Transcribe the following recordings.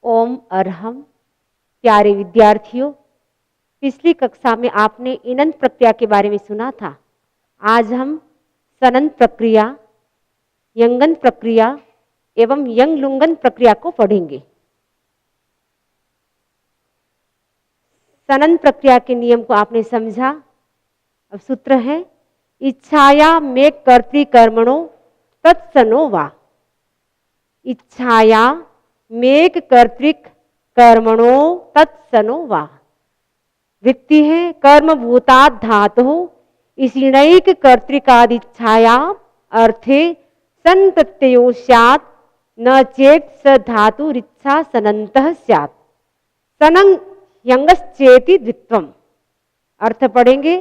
ओम अरहम। प्यारे विद्यार्थियों, पिछली कक्षा में आपने इनंत प्रक्रिया के बारे में सुना था। आज हम सनंत प्रक्रिया, यंगन प्रक्रिया एवं यंग लुंगन प्रक्रिया को पढ़ेंगे। सनंत प्रक्रिया के नियम को आपने समझा। अब सूत्र है इच्छाया में कर्तृकर्मणो तत्सनो वा। इच्छाया मेक कर्तृक कर्मणो तत्सनो वा। वृत्ति है कर्मभूतात् धातु इसिणैक कर्तृकादिच्छाया अर्थे सन प्रत्ययो स्यात् न चेत् स धातुरिच्छा सनन्तः स्यात्। सनं यंगश्चेति द्वित्वम्। अर्थ पढ़ेंगे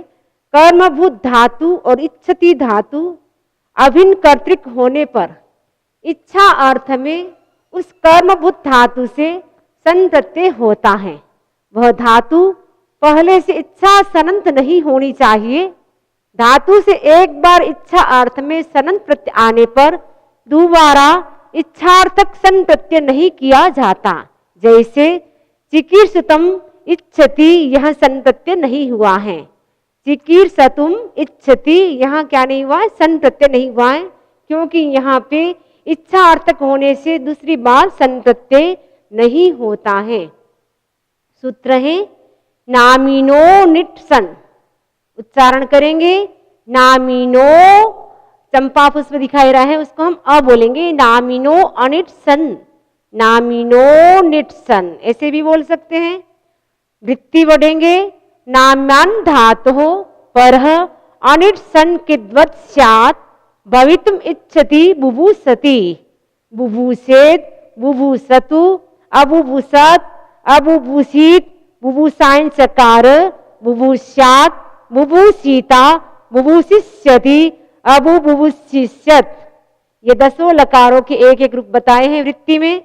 कर्मभूत धातु और इच्छति धातु अभिन्न कर्तृक होने पर इच्छा अर्थ में उस कर्मभूत धातु से सन प्रत्यय होता है। वह धातु पहले से इच्छा सनंत नहीं होनी चाहिए। धातु से एक बार इच्छा अर्थ में सनंत प्रत्यय आने पर दोबारा इच्छार्थक सन प्रत्यय नहीं किया जाता। जैसे चिकीर्षतम इच्छति, यह सन प्रत्यय नहीं हुआ है। चिकीर्षतुम इच्छति, यहाँ क्या नहीं हुआ है? सन प्रत्यय नहीं हुआ है, क्योंकि यहाँ पे इच्छा अर्थक होने से दूसरी बार सन प्रत्यय नहीं होता है। सूत्र है नामिनो निट सन। उच्चारण करेंगे नामिनो, चंपा पुष्प दिखाई रहा है उसको हम अ बोलेंगे। नामिनो अनिट सन, नामिनो निट सन, ऐसे भी बोल सकते हैं। वृत्ति बढ़ेंगे नाम्यान धातु परः अनिट सन किद्वत् स्यात् भवितुम इच्छति बुभूषति। बुभूषेत्, बुभूषतु, अबुभूषत्, अबुभूषित, बुभूषायन् चकार, बुभूष्यात्, बुभूषिता, बुभूषिष्यति, अबुबुभूषिष्यत्। ये 10 लकारों के एक एक रूप बताए हैं वृत्ति में।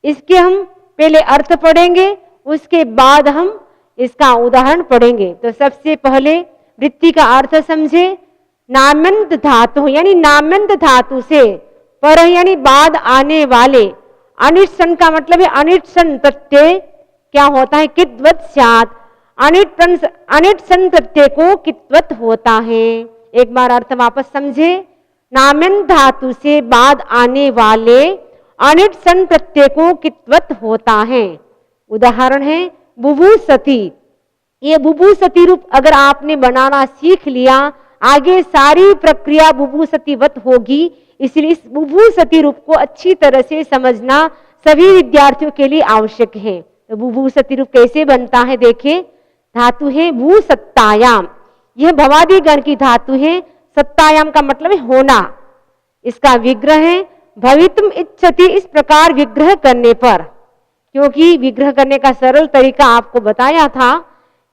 इसके हम पहले अर्थ पढ़ेंगे, उसके बाद हम इसका उदाहरण पढ़ेंगे। तो सबसे पहले वृत्ति का अर्थ समझे। नाम्यंत धातु यानी नाम्यंत धातु से पर यानी बाद आने वाले अनिट सन का मतलब है अनिट सन प्रत्यय क्या होता है? कित्वत् स्यात्। अनिट सन प्रत्यय को कित्वत् होता है। एक बार अर्थ वापस समझे। नाम्यंत धातु से बाद आने वाले अनिट सन प्रत्यय को कित्वत् होता है। उदाहरण है बुभूषति। ये बुभूषति रूप अगर आपने बनाना सीख लिया, आगे सारी प्रक्रिया बुभूषतिवत होगी। इसलिए इस बुभूषति रूप को अच्छी तरह से समझना सभी विद्यार्थियों के लिए आवश्यक है। तो बुभूषति रूप कैसे बनता है देखिए। धातु है भूसत्तायाम, यह भवादि गण की धातु है। सत्तायाम का मतलब है होना। इसका विग्रह है भवितुम इच्छति। इस प्रकार विग्रह करने पर, क्योंकि विग्रह करने का सरल तरीका आपको बताया था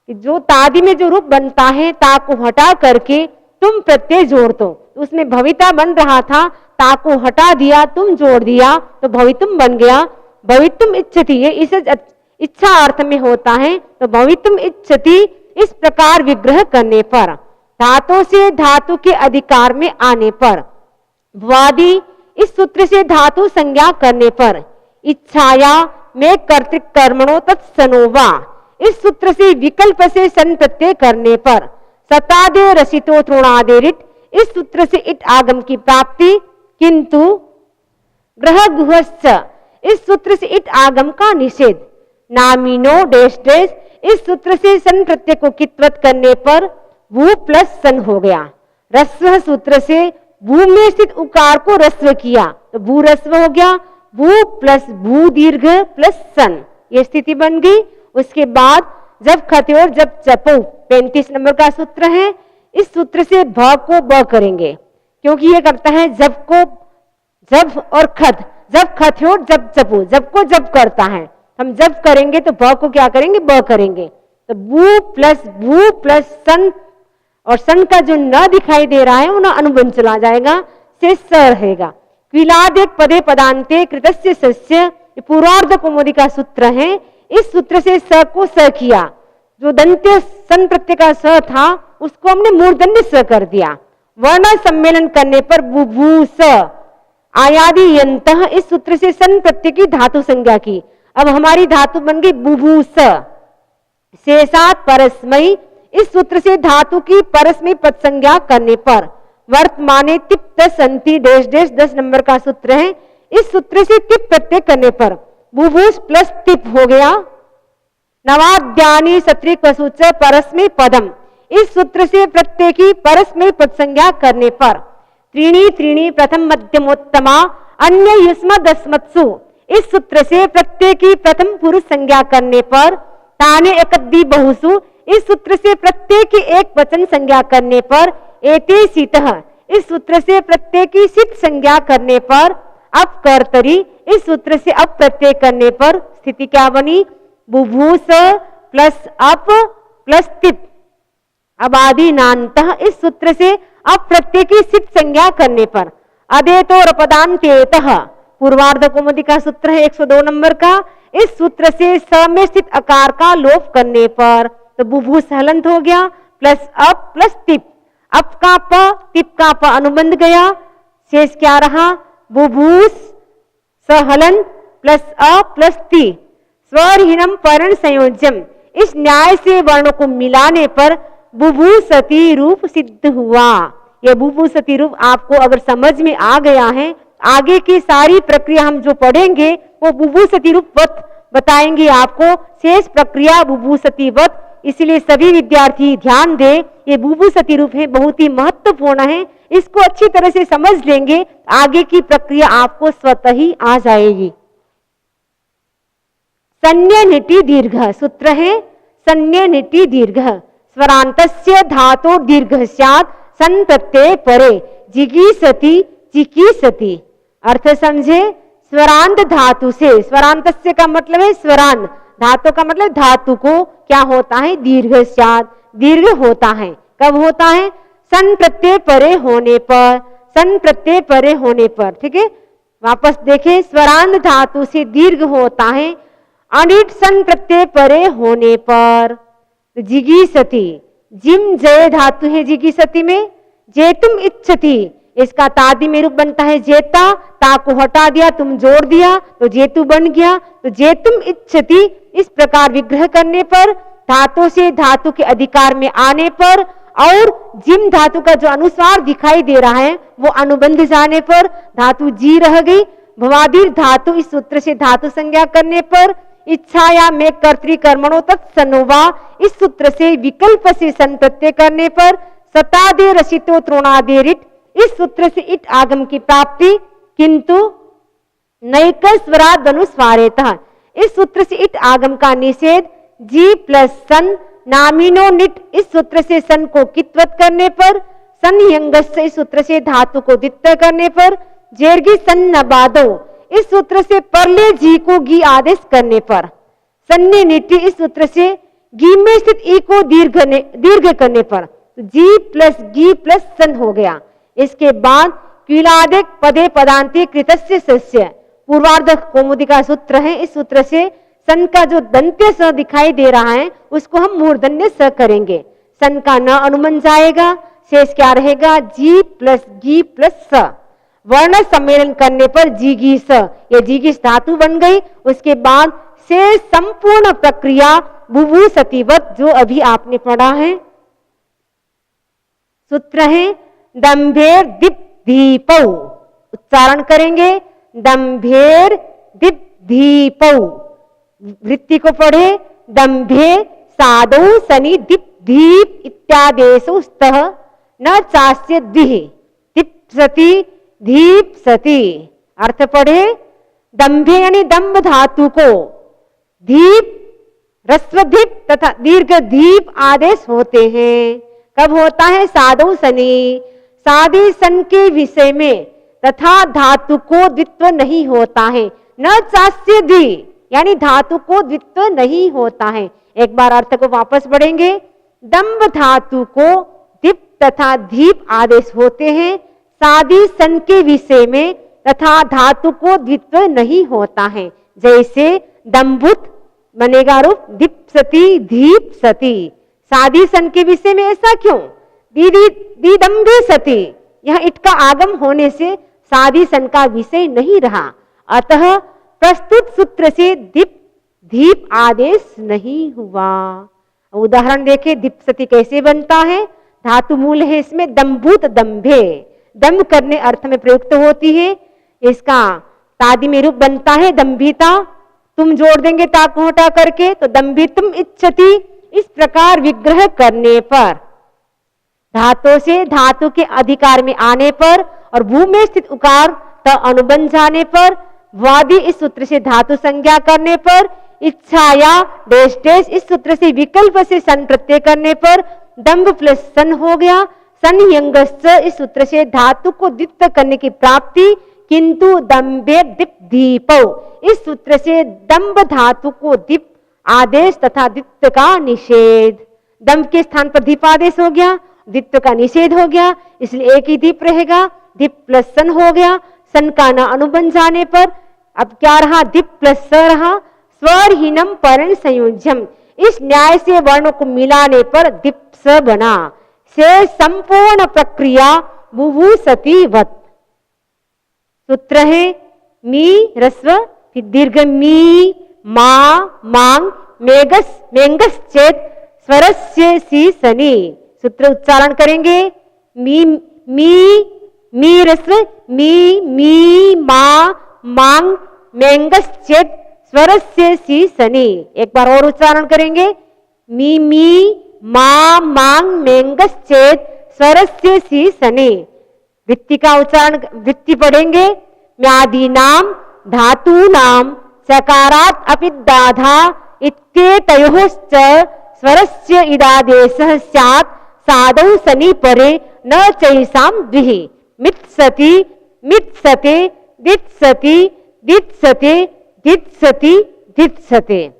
कि जो तादि में जो रूप बनता है ता को हटा करके तुम प्रत्यय जोड़ दो। उसमें भविता बन रहा था, ता को हटा दिया, तुम जोड़ दिया तो भवितुम बन गया। भवितुम इच्छति, ये इस इच्छा अर्थ में होता है। तो भवितुम इच्छति इस प्रकार विग्रह करने पर, धातु से धातु के अधिकार में आने पर, वादी इस सूत्र से धातु संज्ञा करने पर, इच्छाया में कर्तृक कर्मणो तत्सनो वा। इस सूत्र से विकल्प से सन प्रत्यय करने पर, सतादे रसितो तृणादेरिट इस सूत्र से इट आगम की प्राप्ति, किंतु ग्रह गुहश्च इस सूत्र से इट आगम का निषेध। नामिनो डैश डैश इस सूत्र से सन प्रत्यय को कित्वत करने पर भू प्लस सन हो गया। रस्व सूत्र से भू में स्थित उकार को रस्व किया तो भू रस्व हो गया। भू प्लस भू दीर्घ प्लस सन, ये स्थिति बन गई। उसके बाद जब खत्योर जब चपो 35 नंबर का सूत्र है। इस सूत्र से भ को ब करेंगे, क्योंकि ये करता है जब को जब और खत, जब खत्योर जब चपो, जब को जब करता है। हम जब करेंगे तो भ को क्या करेंगे? ब करेंगे। तो भू प्लस सन, और सन का जो न दिखाई दे रहा है वो न अनुबंध चला जाएगा, से स रहेगा। क्विलादेक पदे पदांते कृतस्य सस्य पूर्वार्ध कौमुदी का सूत्र है। इस सूत्र से स को स किया। जो दंत्य सन प्रत्यय का स था उसको हमने मूर्धन्य स कर दिया। वर्ण सम्मेलन करने पर बुभूस आयादि यंतः इस सूत्र से सन प्रत्यय की धातु संज्ञा की। अब हमारी धातु बन गई बुभूस, शेषात परस्मयी। इस सूत्र से धातु की परस्मयी पद संज्ञा करने पर वर्तमाने तिप्त संति डैश डैश 10 नंबर का सूत्र है। इस सूत्र से तिप प्रत्यय करने पर बुभूस प्लस तिप हो गया। नवाद्यानी सत्रिक वसूच परस्मयी पदम। इस सूत्र से प्रत्यय की परस्मयी पद संज्ञा करने पर त्रीणी त्रीणी प्रथम मध्यमोत्तमा अन्य युष्मदस्मत्सु। इस सूत्र से प्रत्यय की प्रथम पुरुष संज्ञा करने पर ताने एकद्दी बहुसु। इस सूत्र से प्रत्यय की एक वचन संज्ञा करने पर एते सीतः। इस सूत्र से प्रत्यय की सित संज्ञा करने पर अपकर्तरी। इस सूत्र से अप प्रत्यय करने पर स्थिति क्या बनी? बुभूस प्लस अप प्लस तिप अबादिनान्तः। इस सूत्र से अप प्रत्यय की सित संज्ञा करने पर अदेतो रपदान्त्येतः। पूर्वार्ध कौमुदी का सूत्र है 102 नंबर का। इस सूत्र से स में स्थित अकार का लोप करने पर तो बुभूस हलंत हो गया plus up plus tip. Up का प तिप का प अनुबंध गया, शेष क्या रहा? बुभूस सहलन प्लस अ प्लस ति स्वरहीनम पर्ण संयोज्यम। इस न्याय से वर्ण को मिलाने पर बुभूसति रूप सिद्ध हुआ। यह बुभूसति रूप आपको अगर समझ में आ गया है, आगे की सारी प्रक्रिया हम जो पढ़ेंगे वो बुभूसति रूपवत बताएंगे आपको। शेष प्रक्रिया बुभूसतिवत। इसलिए सभी विद्यार्थी ध्यान दें, ये बुभूसति रूप है, बहुत ही महत्वपूर्ण है। इसको अच्छी तरह से समझ लेंगे, आगे की प्रक्रिया आपको स्वतः ही आ जाएगी। सन्य निटि दीर्घ सूत्र है सन्य निटि दीर्घ। स्वरांतस्य धातो दीर्घ स्यात् सन प्रत्यय परे जिगीषति चिकीषति। अर्थ समझे? स्वरांत धातु से, स्वरांतस्य का मतलब है स्वरांत, धातु का मतलब धातु को क्या होता है? दीर्घ स्यात्, दीर्घ होता है। कब होता है? सन प्रत्यय परे होने पर, सन प्रत्यय परे होने पर। ठीक है, वापस देखें, स्वरांत धातु से दीर्घ होता है अनिट सन प्रत्यय परे होने पर। जिगीषति, जिम जय धातु है जिगीषति में, जेतुम इच्छति, इसका तादी में रूप बनता है जेता। ता को हटा दिया, तुम जोड़ दिया तो जेतु बन गया। तो जेतुम इच्छति, इस प्रकार विग्रह करने पर, धातु से धातु के अधिकार में आने पर और जिम धातु का जो अनुस्वार दिखाई दे रहा है वो अनुबंध जाने पर धातु जी रह गई। भवादीर धातु, इस सूत्र से धातु संज्ञा करने पर इच्छाया में कर्तृकर्मणो तत्सनोवा। इस सूत्र से विकल्प से सन प्रत्यय करने पर सतादे रसितो त्रोणादे रिट। इस सूत्र से इट आगम की प्राप्ति, किंतु नैक स्वराद अनुस्वारेतः। इस सूत्र से इट आगम का निषेध। जी प्लस सन नामिनो निट। इस सूत्र से सन को कित्वत करने पर, सन यंगस्, इस सूत्र से धातु को द्वित्व करने पर जेर्गी सन नबादो। इस सूत्र से परले जी को गी आदेश करने पर सन्य निटी। इस सूत्र से गी में स्थित ई को दीर्घ करने पर जी प्लस गी प्लस सन हो गया। इसके बाद क्विलादिक पदे पदांति कृतस्य सस्य, पूर्वार्ध कौमुदी का सूत्र है। इस सूत्र से सन का जो दंत्य स दिखाई दे रहा है उसको हम मूर्धन्य स करेंगे। सन का न अनुमान जाएगा, शेष क्या रहेगा? जी प्लस गी प्लस स। वर्ण सम्मेलन करने पर जीगीस, ये जीगीस धातु बन गई। उसके बाद से संपूर्ण प्रक्रिया बुभूसतिवत जो अभी आपने पढ़ा है। सूत्र है दंभेर दीप दीपौ, उच्चारण करेंगे दंभेर दीप दीपौ। वृत्ति को पढ़े दंभे सादौ सनि दीप दीप इत्यादेशो स्तः न चास्य द्विहि दीप्सति दीप्सति। अर्थ पढ़े दंभे यानी दंभ धातु को दीप, ह्रस्वदीप तथा दीर्घ दीप आदेश होते हैं। कब होता है? सादौ सनि, सादे सन के विषय में तथा धातु को द्वित्व नहीं होता है। न चास्य द्वि यानी धातु को द्वित्व नहीं होता है। एक बार अर्थ को वापस बढ़ेंगे। दंभ धातु को दीप तथा दीप आदेश होते हैं सादी सन के विषय में तथा धातु को द्वित्व नहीं होता है। जैसे दंभुत बनेगा रूप दीप्सति दीप्सति। सादी सन के विषय में ऐसा क्यों? दीदंभे सति, यह इट का आगम होने से सादी सन का विषय नहीं रहा। अतः प्रस्तुत सूत्र से दीप दीप आदेश नहीं हुआ। उदाहरण देखें, दीप्सति कैसे बनता है? धातु मूल है इसमें दम्भूत दम्भे, दम्भ करने अर्थ में प्रयुक्त होती है। इसका तादि में रूप बनता है दम्भिता, तुम जोड़ देंगे ता को हटा करके तो दम्भितम इच्छति। इस प्रकार विग्रह करने पर, धातु से धातु के अधिकार में आने पर और भू में स्थित उकार त अनुबंध जाने पर, वादी इस सूत्र से धातु संज्ञा करने पर, इच्छाया डेश डेश इस सूत्र से विकल्प से सन प्रत्यय करने पर दम्भ प्लस सन हो गया। सन यंगश्च इस सूत्र से धातु को द्वित्व करने की प्राप्ति, किंतु दम्भे दीप दीपो इस सूत्र से दम्भ धातु को दीप आदेश तथा द्वित्व का निषेध। दम्भ के स्थान पर दीप आदेश हो गया, द्वित्व का निषेध हो गया, इसलिए एक ही दीप रहेगा। दीप प्लस सन हो गया, सन का न अनुबंध जाने पर अब क्या रहा? दीप प्लस स रहा। स्वरहीनम परण संयोज्यम इस न्याय से वर्णों को मिलाने पर दीप स बना। से संपूर्ण प्रक्रिया बुभूसति वत। सूत्र है मी रस्व फिर दीर्घ मी मा मांग मेघस मेंगस चेत स्वरस्य सी सनी। सूत्र उच्चारण करेंगे, मी मी मी रस्व मी मी मा मांग मेंगस चेत स्वरस्य सी सनी। एक बार और उच्चारण करेंगे, मी मी मा मांग मेंगस चेत स्वरस्य सी सनी। वृत्ति का उच्चारण, वृत्ति पढ़ेंगे, म्यादि नाम धातु नाम सकारात अपिदाधा इत्येतयोश्च स्वरस्य इदादेशः स्यात् साधौ सनी परे न चैसाम द्विहि। मित्सति मित्सते दित्सति दित्सते दित्सति दित्सते।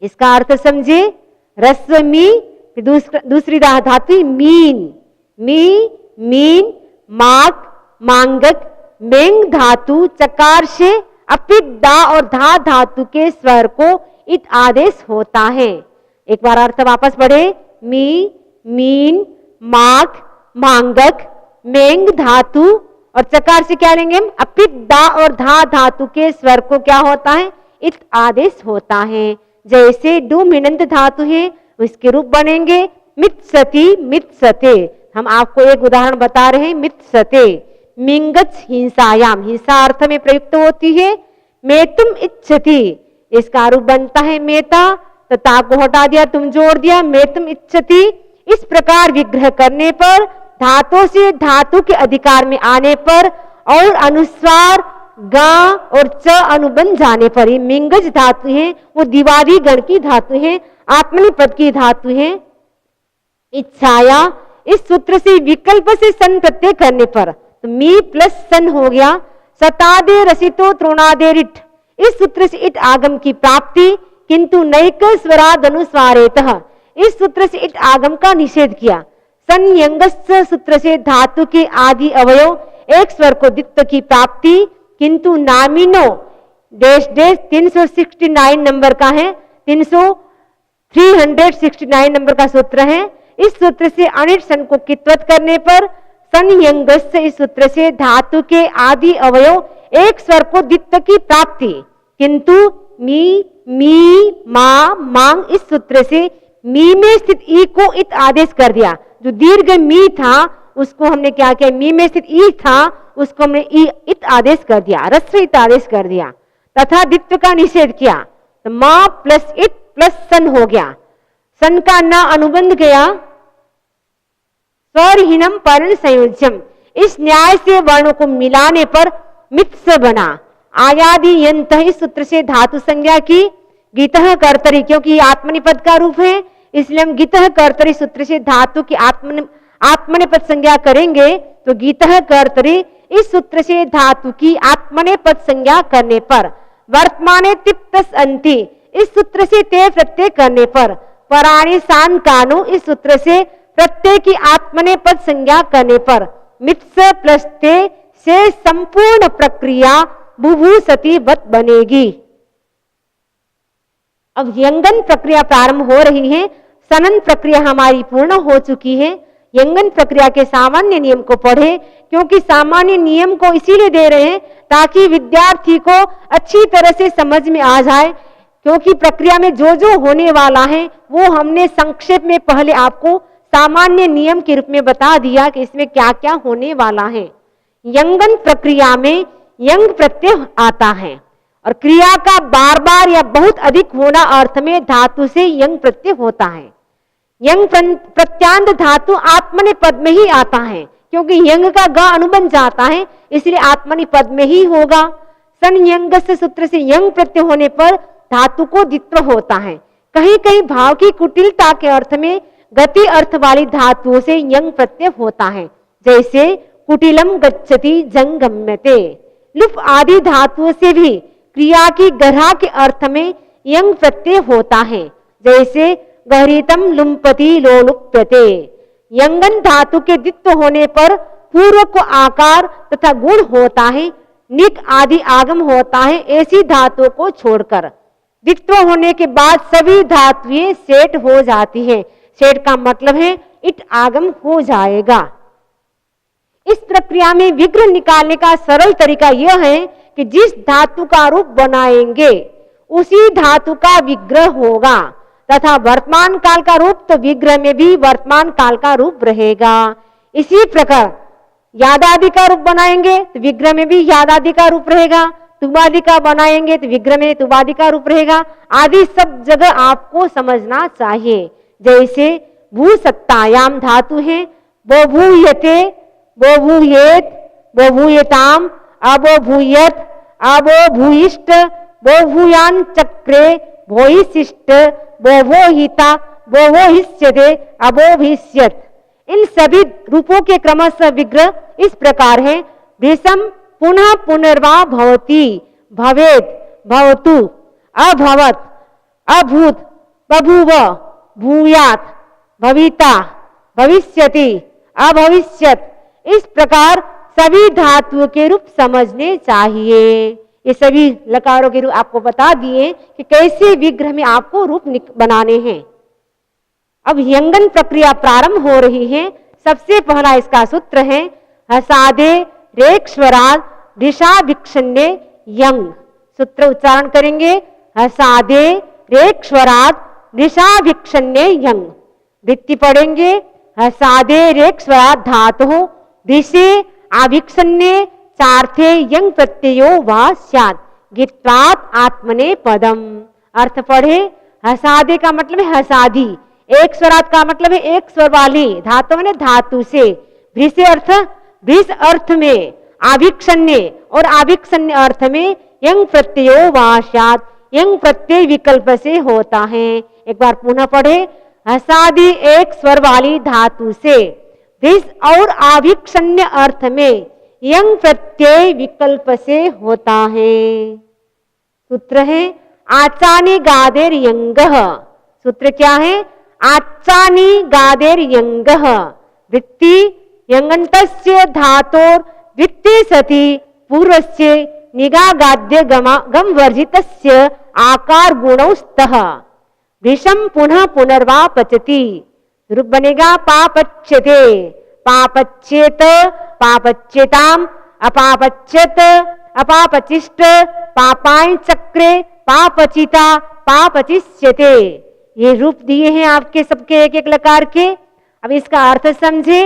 इसका अर्थ समझे, रस्व मी दूसरी धातु मीन, मी मीन माक मांगक मेंग धातु चकार से अपित दा और धा धातु के स्वर को इत आदेश होता है। एक बार अर्थ वापस पढ़े, मी मीन माक मांगक मेंग धातु और चकार से क्या लेंगे हम? अपित दा और धा धातु के स्वर को क्या होता है? इत आदेश होता है। जैसे डुमिनंत धातु है उसके रूप बनेंगे मित्सति मित्सते। हम आपको एक उदाहरण बता रहे हैं, मित्सते मिंगच हिंसायाम हिंसा अर्थ में प्रयुक्त होती है। मेतुम इच्छति इसका रूप बनता है मेता, तो ता को हटा दिया तुम जोड़ दिया मेतुम इच्छति। इस प्रकार विग्रह करने पर, धातु से धातु के अधिकार में आने पर और अनुस्वार गा और च अनुबंध जाने पर, ये मिंगज धातु है, वो दिवादी गण की धातु है, आत्मनिपद की धातु है। इच्छाया इस सूत्र से विकल्प से सन प्रत्यय करने पर तो मी प्लस सन हो गया। सतादे रसितो त्रोणादे रिट इस सूत्र से इट आगम की प्राप्ति, किंतु नैक स्वराद अनुस्वारेतः इस सूत्र से इट आगम का निषेध किया। संयंगस्य सूत्र से धातु के आदि अवयव एक स्वर को द्वित्व की प्राप्ति, किंतु नामिनो डेश डेश 369 नंबर का है, 369 नंबर का सूत्र है। इस सूत्र से अनिट सन को कित्वत करने पर संयंगस्य इस सूत्र से धातु के आदि अवयव एक स्वर को द्वित्व की प्राप्ति, किंतु मी मी मा मांग इस सूत्र से मी में स्थित ई को इत आदेश कर दिया। जो दीर्घ मी था उसको हमने क्या किया, मी में स्थित ई था उसको हमने ई इत आदेश कर दिया, रस्व इत आदेश कर दिया तथा द्वित्व का निषेध किया। तो मां प्लस इत प्लस सन हो गया, सन का न अनुबंध गया। स्वरहीनम पर्ण संयोज्यम इस न्याय से वर्णों को मिलाने पर मित्स बना। आयादि यंत इस सूत्र से धातु संज्ञा की। गीतः कर्तरी क्योंकि आत्मनिपद का रूप है इसलिए हम गीतः कर्तरी सूत्र से धातु की आत्मनेपद संज्ञा करेंगे। तो गीतः कर्तरी इस सूत्र से धातु की आत्मनेपद संज्ञा करने पर, वर्तमाने तिप्तस अंति इस सूत्र से ते प्रत्यय करने पर, पराणी सान कानु इस सूत्र से प्रत्यय की आत्मनेपद संज्ञा करने पर मित्स प्लस ते से संपूर्ण प्रक्रिया बुभूसति वत बनेगी। अब यंगन प्रक्रिया प्रारंभ हो रही है, सनन प्रक्रिया हमारी पूर्ण हो चुकी है। यंगन प्रक्रिया के सामान्य नियम को पढ़े, क्योंकि सामान्य नियम को इसीलिए दे रहे हैं ताकि विद्यार्थी को अच्छी तरह से समझ में आ जाए। क्योंकि प्रक्रिया में जो जो होने वाला है वो हमने संक्षेप में पहले आपको सामान्य नियम के रूप में बता दिया कि इसमें क्या क्या होने वाला है। यंगन प्रक्रिया में यंग प्रत्यय आता है और क्रिया का बार बार या बहुत अधिक होना अर्थ में धातु से यंग प्रत्यय होता है। यंग प्रत्यांत धातु आत्मनेपद में ही आता है, क्योंकि यंग का ग अनुबंध जाता है, इसलिए आत्मनेपद में ही होगा। संयंग से सूत्र से यंग प्रत्यय होने पर धातु को द्वित्व होता है। कहीं कहीं भाव की कुटिलता के अर्थ में गति अर्थ वाली धातुओं से यंग प्रत्यय होता है, जैसे कुटिलम गच्छति जंगम्यते। लुप आदि धातुओं से भी क्रिया की गहरा के अर्थ में यंग प्रत्यय होता है, जैसे गहरीतम लुम्पति लोलुप्यते। यंगन धातु के द्वित्व होने पर पूर्व को आकार तथा गुण होता है, निक आदि आगम होता है ऐसी धातुओं को छोड़कर। द्वित्व होने के बाद सभी धातुएं सेठ हो जाती हैं। सेठ का मतलब है इट आगम हो जाएगा। इस प्रक्रिया में विग्रह निकालने का सरल तरीका यह है कि जिस धातु का रूप बनाएंगे उसी धातु का विग्रह होगा, तथा वर्तमान काल का रूप तो विग्रह में भी वर्तमान काल का रूप रहेगा। इसी प्रकार यादादि का रूप बनाएंगे तो विग्रह में भी यादादि का रूप रहेगा, तुबादि का बनाएंगे तो विग्रह में तुबादि का रूप रहेगा, आदि सब जगह आपको समझना चाहिए। जैसे भूसत्तायाम धातु है, बोभूयते, बोभूयेत, बोभूयताम, अबोभूयत, अबोभूयिष्ट, बोभूयान चक्रे, भोयिशिष्ट, बोभोहिता, बोभोहिष्यते, अबोभिष्यत। इन सभी रूपों के क्रमशः विग्रह इस प्रकार है। भीषम पुनः पुनर्वा भवति, भवेत, भवतु, अभवत, अभूत, बभूव, भूयात, भविता, भविष्यति, अभविष्यत। इस प्रकार सभी धातुओं के रूप समझने चाहिए। ये सभी लकारों के रूप आपको बता दिए कि कैसे विग्रह में आपको रूप बनाने हैं। अब यंगन प्रक्रिया प्रारंभ हो रही है। सबसे पहला इसका सूत्र है हसादे रेक्ष्वराद ऋषाभिक्षण्य यंग। सूत्र उच्चारण करेंगे हसादे रेक्ष्वराद ऋषाभिक्षण्य यंग। वृत्ति पढ़ेंगे हसादे रेक्ष्वराद धातु ऋषे आभिक्षण्य चार्थे यंग प्रत्ययो वा स्यात् गित्रात् आत्मने पदम। अर्थ पढ़े हसादे का मतलब है हसादी, एक स्वरात का मतलब है एक स्वर वाली धातु में धातु से, भृष अर्थ भृष अर्थ में, आभिक्षण्य और आभिक्षण्य अर्थ में यंग प्रत्ययो वाशात यंग प्रत्यय विकल्प से होता है। एक बार पुनः पढ़े हसादी एक स्वर वाली धातु से, भृष और आभिक्षण्य अर्थ में यंग प्रत्यय विकल्प से होता है। सूत्र है आचानी गादेर यंगः। सूत्र क्या है? आचानी गादेर यंगः। वृत्ति यंगन्तस्य धातोर वृत्ति सति पूर्वस्य निगागाद्य गम वर्जितस्य आकार गुणौ स्तः। विषम पुनः पुनर्वा पचति। रूप बनेगा पापच्यते, पापच्येत, पापच्येताम, अपापच्यत, अपापचिष्ट, पापाय चक्रे, पापचिता, पापचिष्यते। ये रूप दिए हैं आपके सबके एक एक लकार के। अब इसका अर्थ समझे।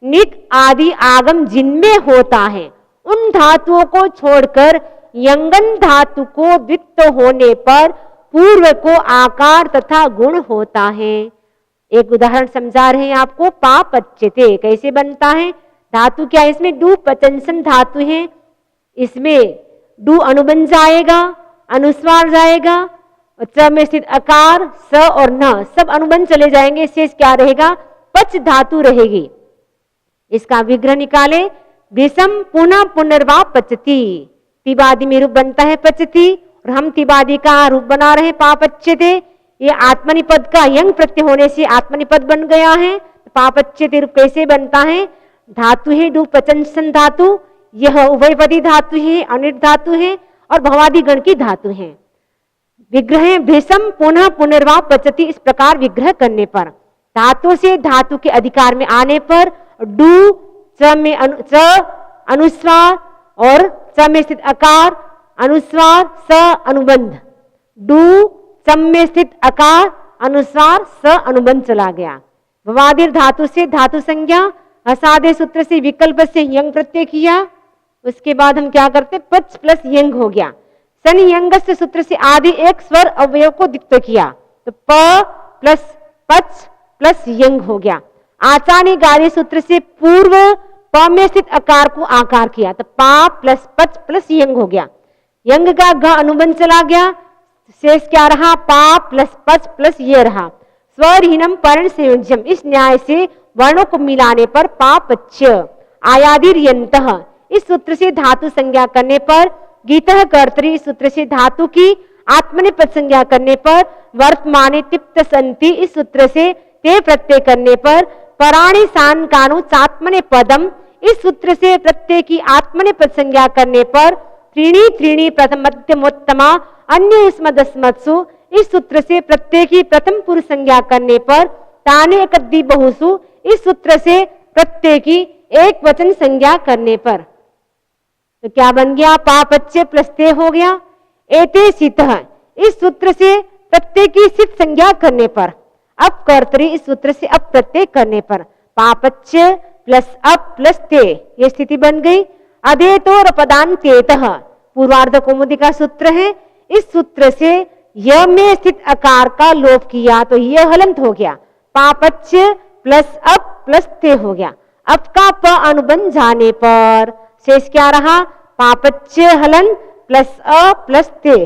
निक आदि आगम जिनमें होता है उन धातुओं को छोड़कर यंगन धातु को द्वित्व होने पर पूर्व को आकार तथा गुण होता है। एक उदाहरण समझा रहे हैं आपको। पापच्यते कैसे बनता है? धातु क्या है इसमें? डू पचनसन धातु है। इसमें डू अनुबंध जाएगा, अनुस्वार जाएगा, च में स्थित अकार, स और न सब अनुबंध चले जाएंगे। शेष क्या रहेगा? पच धातु रहेगी। इसका विग्रह निकाले। विषम पुनः पुनर्वा पचती। तिबादी में रूप बनता है पचती और हम तिबादी का रूप बना रहे हैं पापच्यते। ये आत्मनिपद का यंग प्रत्यय होने से आत्मनिपद बन गया है। पापच्यते रूप कैसे बनता है? धातु है डू पचनसन धातु, यह उभयपदी धातु है, अनिट धातु है और भवादि गण की धातु है। विग्रह भीषम पुनः पुनर्वा पचती। इस प्रकार विग्रह करने पर धातु से धातु के अधिकार में आने पर डू च में च अनुस्वार और च में स्थित अकार अनुस्वार स अनुबंध डू चम में स्थित अकार अनुसार स अनुबंध चला गया। भवादीर धातु से धातु संज्ञा, हसादे सूत्र से विकल्प से यंग प्रत्यय किया। उसके बाद हम क्या करते, पच प्लस यंग हो गया। सन यंगस्य सूत्र से आदि एक स्वर अवयव को दिक्त किया, तो प प्लस पच प्लस यंग हो गया। आचानी गारी सूत्र से पूर्व प में स्थित अकार को आकार किया, तो पा प्लस पच प्लस यंग हो गया। यंग का ग अनुबंध चला गया, शेष क्या रहा, पा प्लस पच प्लस ये रहा। स्वरहीनम पर्ण संयोज्यम, इस न्याय से वर्णों को मिलाने पर पापच्य। आयादिर यंतः, इस सूत्र से धातु संज्ञा करने पर। गीतः कर्तरि, इस सूत्र से धातु की आत्मनेपद संज्ञा करने पर। वर्तमाने तिप्त संति, इस सूत्र से ते प्रत्यय करने पर। पराणि सान कानु चात्मने पदम, इस सूत्र से प्रत्यय की आत्मनेपद संज्ञा करने पर। त्रीणी त्रीणी प्रथम मध्यमोत्तमा अन्य स्मदस्मत्सु, इस सूत्र से प्रत्यय की प्रथम पुरुष संज्ञा करने पर। ताने एकद्दि बहुसु, इस सूत्र से प्रत्यय की एक वचन संज्ञा करने पर। तो क्या बन गया, पापच्य प्लस ते हो गया। एते सितः, इस सूत्र से प्रत्यय की सित संज्ञा करने पर। अब कर्तरी, इस सूत्र से अब प्रत्यय करने पर। पापच्य प्लस अप प्लस ते, ये स्थिति बन गई। अधेतोर पदान्तेतः, पूर्वार्ध कौमुदी का सूत्र है। इस सूत्र से य में स्थित अकार का लोप किया, तो यह हलंत हो गया। पापच्य प्लस अप प्लस ते हो गया। अब का प अनुबंध जाने पर शेष क्या रहा, पापच्य हलन प्लस अ प्लस ते।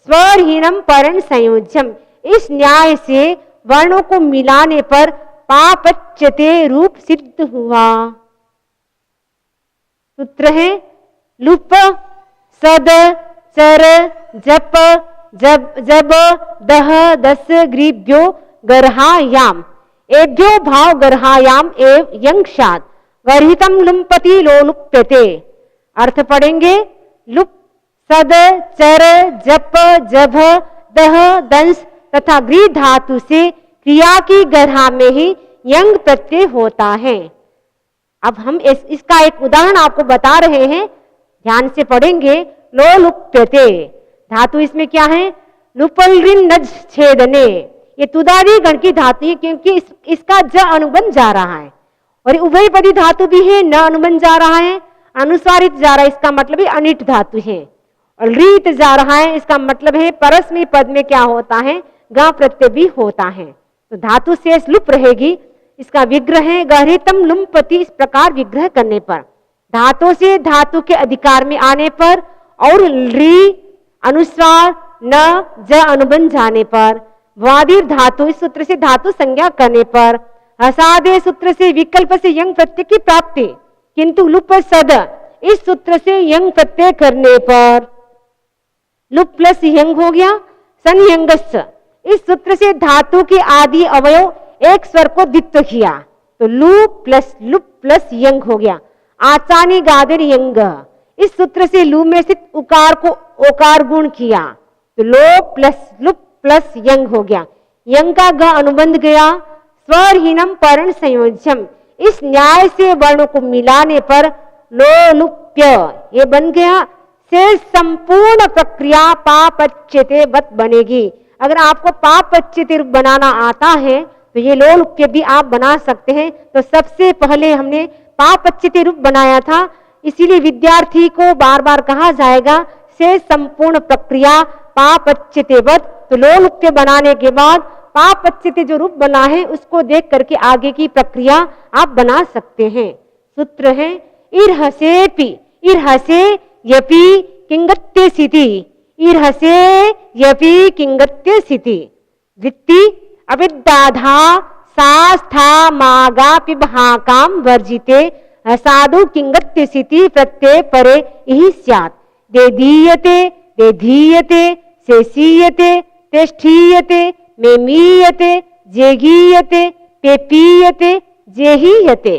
स्वरहीनम पर्ण संयोज्यम, इस न्याय से वर्णों को मिलाने पर पापच्यते रूप सिद्ध हुआ। सूत्र है लुप सद चर जप जब जब दह दस ग्रीभ्यो गर्हायाम, एभ्यो भाव गर्हायाम एव यंक्षात गर्हितम लुम्पति लोलुप्यते। अर्थ पढ़ेंगे, लुप सद चर जप जभ दह दंश तथा ग्री धातु से क्रिया की गर्हा में ही यंग प्रत्यय होता है। अब हम इसका एक उदाहरण आपको बता रहे हैं, ध्यान से पढ़ेंगे। लोलुप्यते धातु इसमें क्या है, लुपलृन नज छेदने, ये तुदादी गण की धातु है, क्योंकि इसका ज अनुबंध जा रहा है। और उभयपदी धातु भी है, न अनुबंध जा रहा है, अनुस्वारित जा रहा है, इसका मतलब है अनिट धातु है। और रीत जा रहा है, इसका मतलब है परस्मैपदी पद में क्या होता है, गा प्रत्यय भी होता है। तो धातु शेष लुप रहेगी। इसका विग्रह है गहरितम लुम्पति, इस प्रकार विग्रह करने पर। धातु से धातु के अधिकार में आने पर और री अनुस्वार न ज अनुबंध जाने पर। वादिर धातु, इस सूत्र से धातु संज्ञा करने पर। हसादे सूत्र से विकल्प से यंग प्रत्यय की प्राप्ति, किंतु लुप सद, इस सूत्र से यंग प्रत्यय करने पर लुप प्लस यंग हो गया। संयंगस्य, इस सूत्र से धातु के आदि अवयव एक स्वर को द्वित्व किया, तो लुप प्लस यंग हो गया। आचानी गादिर यंग, इस सूत्र से लू में स्थित उकार को ओकार गुण किया, तो लो प्लस यंग हो गया। यंग का ग अनुबंध गया। स्वरहीनम पर्ण संयोज्यम, इस न्याय से वर्णों को मिलाने पर लोलुप्य ये बन गया। से संपूर्ण प्रक्रिया पापच्यते वत बनेगी। अगर आपको पापच्यते रूप बनाना आता है तो ये लोलुप्य भी आप बना सकते हैं। तो सबसे पहले हमने पापच्यते रूप बनाया था, इसीलिए विद्यार्थी को बार बार कहा जाएगा से संपूर्ण प्रक्रिया पापच्यते वत। तो लोलुप्य बनाने के बाद पापच्यते जो रूप बना है उसको देख करके आगे की प्रक्रिया आप बना सकते हैं। सूत्र है इर्हसेपि, इर्हसे यपि किंगत्य सिति, इर्हसे यपि किंगत्य सिति। वृत्ति अविद्याधा सास्था मागा पिबहाकाम वर्जिते साधु किंगत्य सिति प्रत्यय परे इहि स्यात्। देदीयते देधीयते शेषीयते तिष्ठीयते मेमीयते जेगीयते पेपीयते जेहीयते।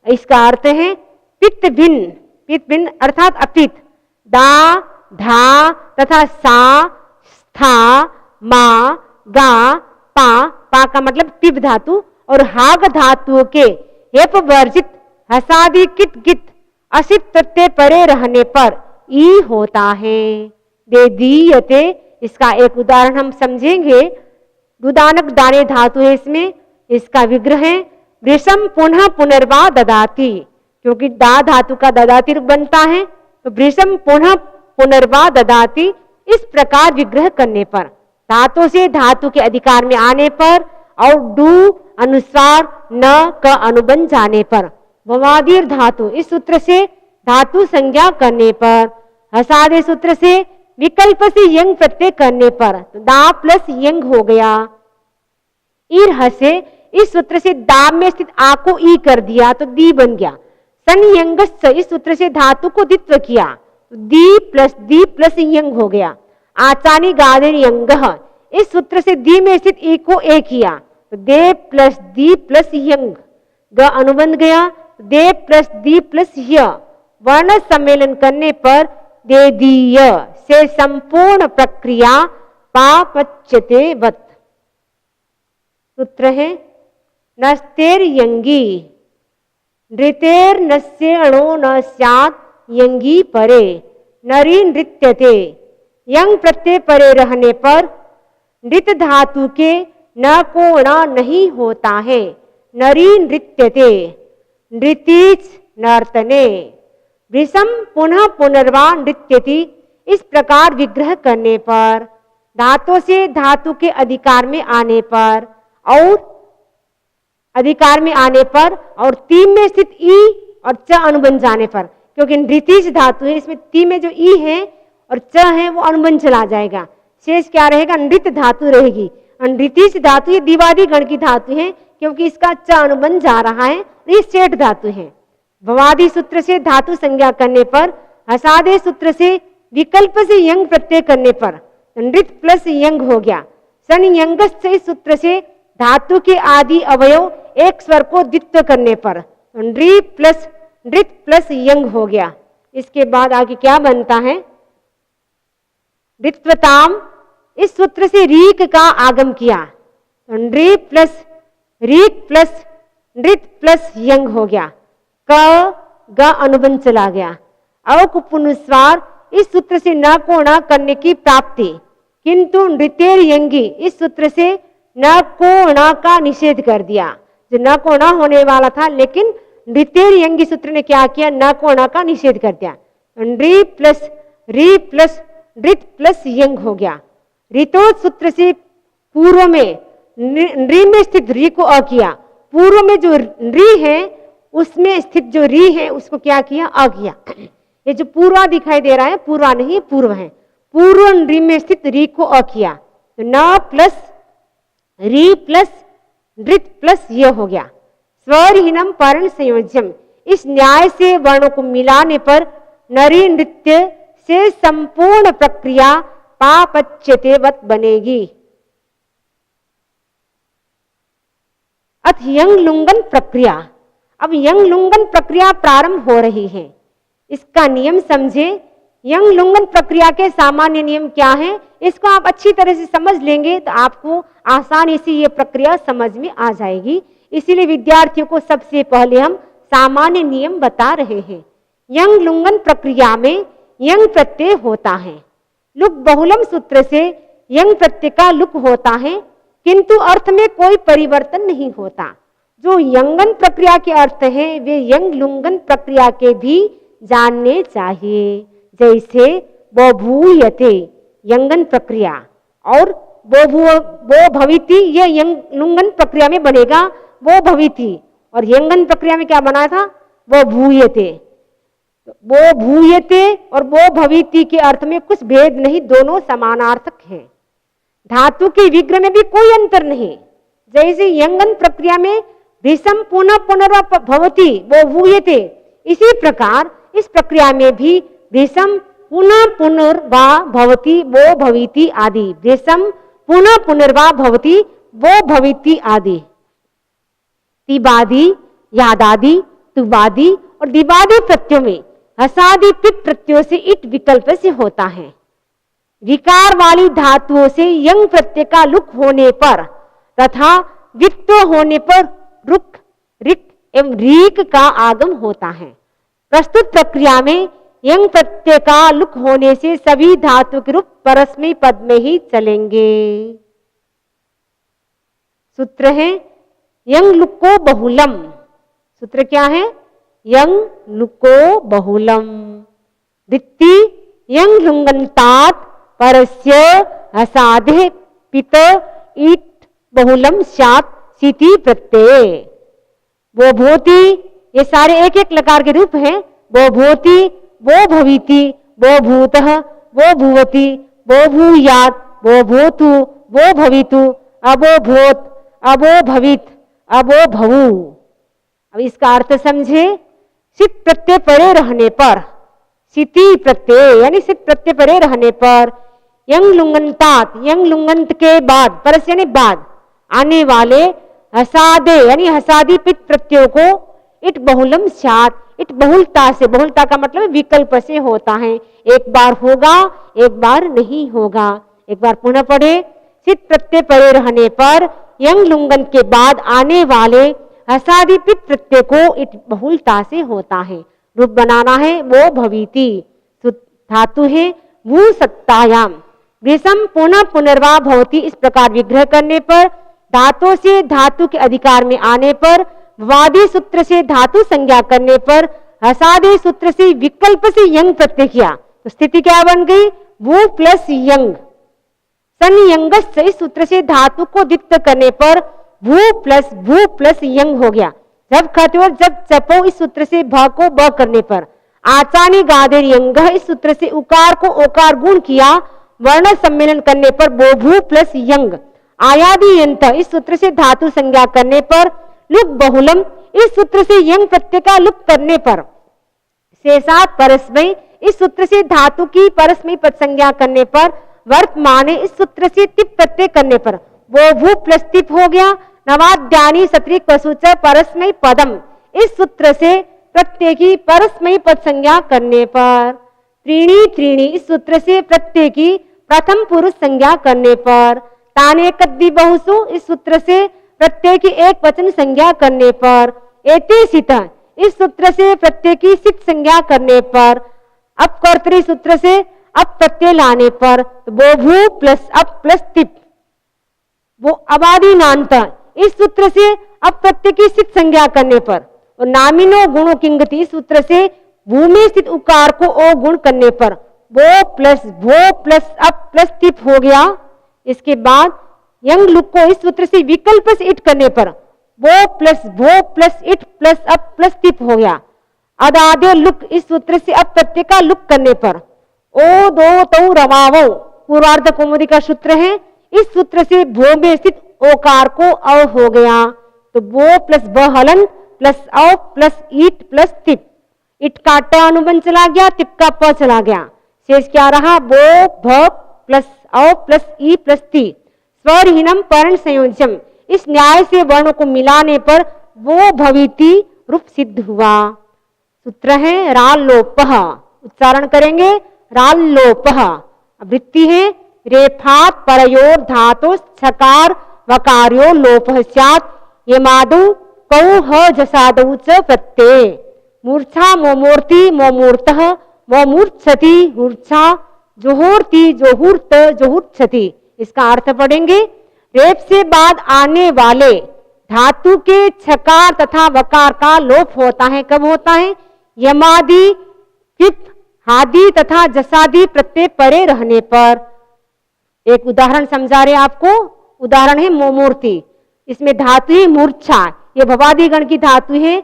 इसका अर्थ है पित्त भिन्न अर्थात अपित। दा धा तथा सा स्था मा गा पा का मतलब पिब धातु और हाग धातुओं के हेप वर्जित हसादि कित गित असित प्रत्यय परे रहने पर ई होता है। दे दीयते इसका एक उदाहरण हम समझेंगे। दुदानक दाने धातु है इसमें, इसका विग्रह है वृषम पुनः पुनर्वा ददाति, क्योंकि दा धातु का ददाति रूप बनता है तो वृषम पुनः पुनर्वा ददाति। इस प्रकार विग्रह करने पर, धातु से धातु के अधिकार में आने पर और डू अनुस्वार न का अनुबंध जाने पर, भवादीर धातु इस सूत्र से धातु संज्ञा करने पर, हसादे सूत्र से विकल्प से यंग प्रत्यय करने पर तो दा प्लस यंग हो गया। ईर हसे इस सूत्र से दा में स्थित आ को ई कर दिया तो दी बन गया। सन यंग इस सूत्र से धातु को द्वित्व किया तो दी प्लस यंग हो गया। आचानी गादेर यंग इस सूत्र से दी में स्थित ई को ए किया तो दे प्लस दी प्लस यंग, ग अनुबंध गया दे प्लस दी प्लस य। वर्ण सम्मेलन करने पर दे दीय से संपूर्ण प्रक्रिया पापच्यते वत। सूत्र है नस्तेर यंगी नृतेर नस्य अणो न स्यात् यंगी परे नरी नृत्यते। यंग प्रत्यय परे रहने पर नृत धातु के न को ण नहीं होता है, नरी नृत्यते नृतीच नर्तने। वृषम पुनः पुनर्वा नृत्यति इस प्रकार विग्रह करने पर, धातु से धातु के अधिकार में आने पर और ती में स्थित ई और च अनुबंध जाने पर, क्योंकि नृतीच धातु है इसमें ती में जो ई है और च है वो अनुबंध चला जाएगा, शेष क्या रहेगा नृत धातु रहेगी। नृतीच धातु ये दिवादी गण की धातु है क्योंकि इसका च अनुबंध जा रहा है, ये सेठ धातु है। भवादी सूत्र से धातु संज्ञा करने पर, हसादे सूत्र से विकल्प से यंग प्रत्यय करने पर नृत प्लस यंग हो गया। सन यंग से सूत्र से धातु के आदि अवयव एक स्वर को द्वित्व करने पर नृत प्लस यंग हो गया। इसके बाद आगे क्या बनता है ऋत्वताम इस सूत्र से रीक का आगम किया, नृत प्लस यंग हो गया। क ग अनुबंध चला गया। अवकुपुनुस्वार इस सूत्र से न को न करने की प्राप्ति, किंतु नृतेर यंगी इस सूत्र से न को न का निषेध कर दिया। जो न को न होने वाला था लेकिन नृतेर यंगी सूत्र ने क्या किया न को न का निषेध कर दिया। नृत प्लस यंग हो गया। ऋतो सूत्र से पूर्व में नृ में स्थित री को अ किया, पूर्व में जो री है उसमें स्थित जो री है उसको क्या किया अ किया। ये जो पूर्वा दिखाई दे रहा है पूर्वा नहीं पूर्व है, पूर्व री में स्थित री को अ किया तो न प्लस री प्लस नृत प्लस ये हो गया। स्वरहीनम पर्ण संयोज्यम इस न्याय से वर्णों को मिलाने पर नरी नृत्य से संपूर्ण प्रक्रिया पापच्यते वत बनेगी। अथ यंग लुंगन प्रक्रिया, अब यंग लुंगन प्रक्रिया प्रारंभ हो रही है, इसका नियम समझे। यंग लुंगन प्रक्रिया के सामान्य नियम क्या है, इसको आप अच्छी तरह से समझ लेंगे तो आपको आसानी से ये प्रक्रिया समझ में आ जाएगी। इसीलिए विद्यार्थियों को सबसे पहले हम सामान्य नियम बता रहे हैं। यंग लुंगन प्रक्रिया में यंग प्रत्यय होता है। लुक बहुलम सूत्र से यंग प्रत्यय का लुक होता है, किंतु अर्थ में कोई परिवर्तन नहीं होता। जो यंगन प्रक्रिया के अर्थ है वे यंग लुंगन प्रक्रिया के भी जानने चाहिए। जैसे बोभूयते यंगन प्रक्रिया और बो भविति ये यंग लुंगन प्रक्रिया में बनेगा वो भविति, और यंगन प्रक्रिया में क्या बना था वो भूयते। वो भूयते और वो भविति के अर्थ में कुछ भेद नहीं, दोनों समानार्थक हैं। धातु के विग्रह में भी कोई अंतर नहीं। जैसे यंगन प्रक्रिया में भीषम पुनः पुनर्वा भवति वो भूयते, इसी प्रकार इस प्रक्रिया में भी भीषम पुनः पुनर्वा भवति वो भविति आदि, भीषम पुनः पुनर्वा भवति वो भविति आदि। तिबादी यादादि तुबादी और दिवादी प्रत्ययों में हसादि पिट प्रत्ययों से इट विकल्प से होता है। विकार वाली धातुओं से यंग प्रत्यय का लुक होने पर तथा वित्त होने पर रुक रिक एवं रीक का आगम होता है। प्रस्तुत प्रक्रिया में यंग प्रत्यय का लुक होने से सभी धातु के रूप परस्मैपदी पद में ही चलेंगे। सूत्र है यंग लुको बहुलम। सूत्र क्या है? यंग लुको बहुलम। वृत्ति यंग लुंगन्तात् परस्य असाधे पित ईट बहुलम स्यात् सीति प्रत्यय। वो भूति, ये सारे एक एक लकार के रूप हैं। वो भूति, वो भविति, वो भूतः, वो भुवति, वो भूयात्, वो भूतु, वो भवितु, अबो भूत, अबो भवित, अबो भवु। अब इसका अर्थ समझे। सित प्रत्यय परे रहने पर, सिति प्रत्यय यानी सित प्रत्यय परे रहने पर यंग लुंगन्तात्, यंग लुंगंत के बाद, परस यानी बाद आने वाले हसादे यानी हसादी पित प्रत्ययों को इट बहुलम स्यात्, इट बहुलता से, बहुलता का मतलब विकल्प से होता है। एक बार होगा, एक बार नहीं होगा। एक बार पुनः पढ़े। सित प्रत्यय परे रहने पर यंग लुंगंत के बाद आने वाले हसादी पित प्रत्यय को इट बहुलता से होता है। रूप बनाना है वो भविति। धातु है भू सत्तायाम। विषम पुनः पुनर्वा भवति। इस प्रकार विग्रह करने पर, धातु से धातु के अधिकार में आने पर, वादी सूत्र से धातु संज्ञा करने पर, हसादे सूत्र से विकल्प से यंग प्रत्यय किया तो स्थिति क्या बन गई? वो प्लस यंग। संयंगस्य इस सूत्र से धातु को द्वित्व करने पर भू प्लस यंग हो गया। जब खत्योर जब चपो इस सूत्र से भ को ब करने पर, आचानी गादेर यंग इस सूत्र से उकार को ओकार गुण किया, वर्ण सम्मेलन करने पर बोभू प्लस यंग। आयादि यंत इस सूत्र से धातु संज्ञा करने पर, लुक बहुलम इस सूत्र से यंग प्रत्यय का लुक करने पर, शेषात् परस्मै इस सूत्र से धातु की परस्मै पद संज्ञा करने पर, वर्तमाने इस सूत्र से तिप प्रत्यय करने पर वो भू प्लस तिप हो गया। नवाद्यानी सत्रिक पशुच परस्मै पदम इस सूत्र से प्रत्यय की परस्मै पद संज्ञा करने पर, त्रीणी त्रीणी इस सूत्र से प्रत्यय की प्रथम पुरुष संज्ञा करने पर, ताने कद्दि बहुसु इस सूत्र से प्रत्यय की एक वचन संज्ञा करने पर, एते सित इस सूत्र से प्रत्यय की सित संज्ञा करने पर, अपकर्तृ सूत्र से अप प्रत्यय लाने पर, वो भू प्लस अप प्लस तिप, वो अबादी नान्त इस सूत्र से अप प्रत्यय की सित संज्ञा करने पर, और नामिनो गुणों किंगति इस सूत्र से भूमि स्थित उकार को ओ गुण करने पर, वो प्लस अप प्लस तिप हो गया। इसके बाद यंग लुक को इस सूत्र से विकल्प से इट करने पर, वो plus it plus up plus tip हो गया। अदाद्य लुक इस सूत्र से अप प्रत्यय का लुक करने पर, ओ दो तौ रवावो पूर्वार्ध कौमुदी का सूत्र है। इस सूत्र से भो में स्थित ओकार को अ हो गया तो वो प्लस ब हलन plus a plus eat plus tip. It का ट अनुबंध चला गया, तिप का प चला गया। शेष क्या रहा? वो भ प्लस अ प्लस ई प्लस ती। स्वरहीनम पर्ण संयोजम इस न्याय से वर्णों को मिलाने पर वो भविति रूप सिद्ध हुआ। सूत्र है रालोपः। उच्चारण करेंगे रालोपः। वृत्ति है रेफात परयोर धातु छकार वकार्यो लोपः स्यात् यमादौ कौ ह जसादौ च प्रत्यय। मूर्छा मोमूर्ति मोमूर्तः मोमूर्छति मूर्छा जोहूर्ति जोहूर्त जोहूर्छति। इसका अर्थ पढ़ेंगे। रेप से बाद आने वाले धातु के छकार तथा वकार का लोप होता है। कब होता है? यमादि पिप हादि तथा जसादि प्रत्यय परे रहने पर। एक उदाहरण समझा रहे आपको। उदाहरण है मोमूर्ति। इसमें धातु है मूर्छा। ये भवादि गण की धातु है।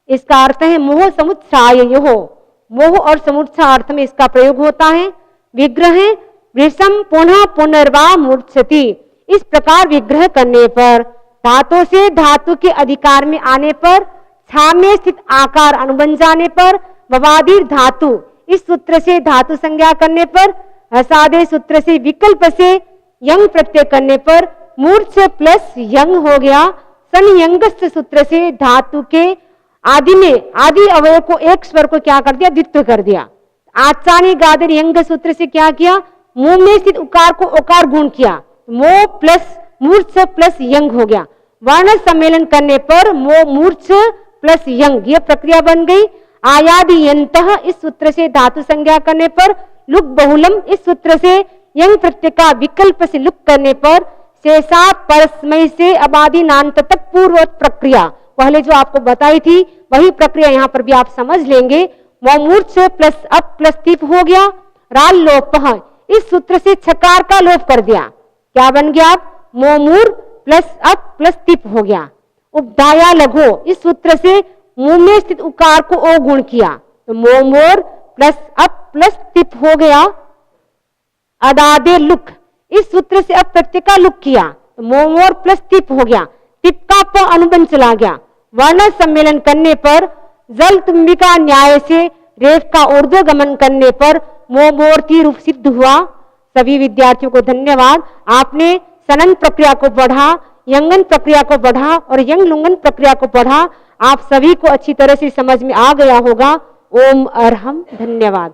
इसका अर्थ है मोह समुत्साय। मोह और समुत्साह अर्थ में इसका प्रयोग होता है। विग्रह है वृषम पुनः पुनर्वा मूर्छति। इस प्रकार विग्रह करने पर धातु से धातु के अधिकार में आने पर, छा में स्थित आकार अनुबंध जाने पर, भवादि धातु इस सूत्र से धातु संज्ञा करने पर, हसादे सूत्र से विकल्प से यंग प्रत्यय करने पर मूर्छ प्लस यंग हो गया। संयंगस्थ सूत्र से धातु के आदि में आदि अवयव को एक स्वर को क्या कर दिया? द्वित्व कर दिया। आचानी गादर यंग सूत्र से क्या किया? मुंह में स्थित उकार को ओकार गुण किया। मो प्लस मूर्छ प्लस यंग हो गया। वर्ण सम्मेलन करने पर मो मूर्छ प्लस यंग, यह प्रक्रिया बन गई। आयादियंतः इस सूत्र से धातु संज्ञा करने पर, लुक बहुलम इस सूत्र से यंग प्रत्यय का विकल्प से लुक करने पर, शेषा परस्मय से अबादि नान्त तक पूर्व प्रक्रिया, पहले जो आपको बताई थी वही प्रक्रिया यहां पर भी आप समझ लेंगे। मोमूर्च प्लस अप प्लस तिप हो गया। राल लोपः इस सूत्र से छकार का लोप कर दिया, क्या बन गया? मोमूर प्लस अप प्लस तिप हो गया। उपधाया लघु इस सूत्र से मुंह में स्थित उकार को ओ गुण किया, तो मोमोर प्लस अप प्लस तिप हो गया। अदादे लुक इस सूत्र से अब प्रत्यय का लुक किया, तो मोमोर प्लस तिप हो गया। तिप का प अनुबंध चला गया। वर्ण सम्मेलन करने पर जल तुम्बिका न्याय से रेफ का ऊर्ध्व गमन करने पर मोमोर्थी रूप सिद्ध हुआ। सभी विद्यार्थियों को धन्यवाद। आपने सनन प्रक्रिया को पढ़ा, यंगन प्रक्रिया को पढ़ा और यंग लुंगन प्रक्रिया को पढ़ा। आप सभी को अच्छी तरह से समझ में आ गया होगा। ओम अरहम। धन्यवाद।